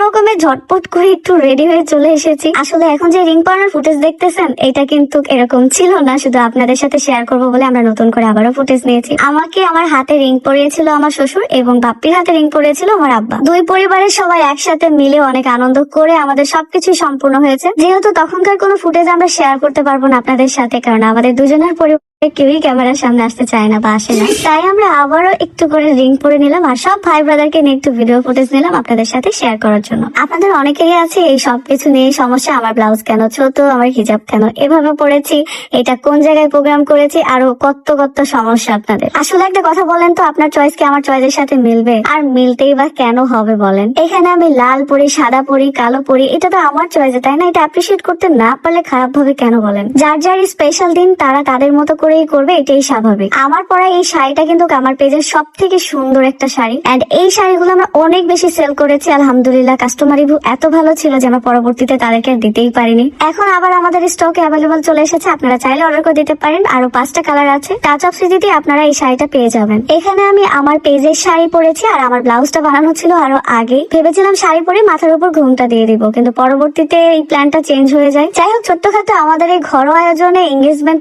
রকমের ঝটপট করে একটু রেডি হয়ে চলে এসেছি। আসলে এখন যে রিং পরানোর ফুটেজ দেখতেছেন এটা কিন্তু এরকম ছিল না, শুধু আপনাদের সাথে শেয়ার করবো বলে আমরা নতুন করে আবারও ফুটেজ নিয়েছি। আমাকে আমার হাতে রিং পরিয়েছিল আমার শ্বশুর এবং বাপ্পির হাতে রিং পরিয়েছিল আমার আব্বা। দুই পরিবারের সবাই একসাথে মিলে অনেক আনন্দ করে আমাদের সবকিছু সম্পূর্ণ হয়েছে। যেহেতু তখনকার কোনো ফুটেজ আমরা শেয়ার করতে পারবো না আপনাদের সাথে, কারণ আমাদের দুজনের পরিবার কেউই ক্যামেরার সামনে আসতে চায় না বা আসে না, তাই আমরা আবারও একটু করে রিং পরে নিলাম আর সব ভাই ব্রাদারকে নিয়ে একটু ভিডিও ফুটেজ নিলাম আপনাদের সাথে শেয়ার করার জন্য। আপনাদের অনেকেরই আছে এই সবকিছু নিয়ে সমস্যা, আমার ব্লাউজ কেন ছোট, আমার হিজাব কেন এভাবে পড়েছি, এটা কোন জায়গায় প্রোগ্রাম করেছি, আরো কত কত সমস্যা আপনাদের। আসলে একটা কথা বলেন তো, আপনার চয়েস কি আমার চয়েসের সাথে মিলবে? আর মিলতেই বা কেন হবে বলেন? এখানে আমি লাল পরি, সাদা পরি, কালো পরি, এটা তো আমার চয়েস, তাই না? এটা অ্যাপ্রিসিয়েট করতে না পারলে খারাপ ভাবে কেন বলেন? যার যার স্পেশাল দিন তারা তাদের মতো করেই করবে, এটাই স্বাভাবিক। আমার পরা এই শাড়িটা কিন্তু আমার পেজের সব থেকে সুন্দর একটা শাড়ি, এন্ড এই শাড়িগুলো আমরা অনেক বেশি সেল করেছি আলহামদুলিল্লাহ। কাস্টমার রিভিউ এত ভালো ছিল যে আমরা পরবর্তীতে তাদেরকে দিতেই পারিনি। এখন আবার আমাদের স্টকে অ্যাভেলেবল চলে এসেছে, আপনারা চাইলে অর্ডার করে দিতে পারেন। আরো 5টা কালার আছে, টাচ অফ স্মৃতিতে আপনারা এই শাড়িটা পেয়ে যাবেন। এখানে আমি আমার পেজের শাড়ি পরেছি আর আমার ব্লাউজটা বানানো ছিল আরো আগে। ভেবেছিলাম শাড়ি পরে মাথার উপর ঘুমটা দিয়ে দিব, কিন্তু পরবর্তীতে এই প্ল্যানটা চেঞ্জ হয়ে যায়। যাই হোক, ছোট্টখাটো আমাদের এই ঘরোয়া আয়োজনে এঙ্গেজমেন্ট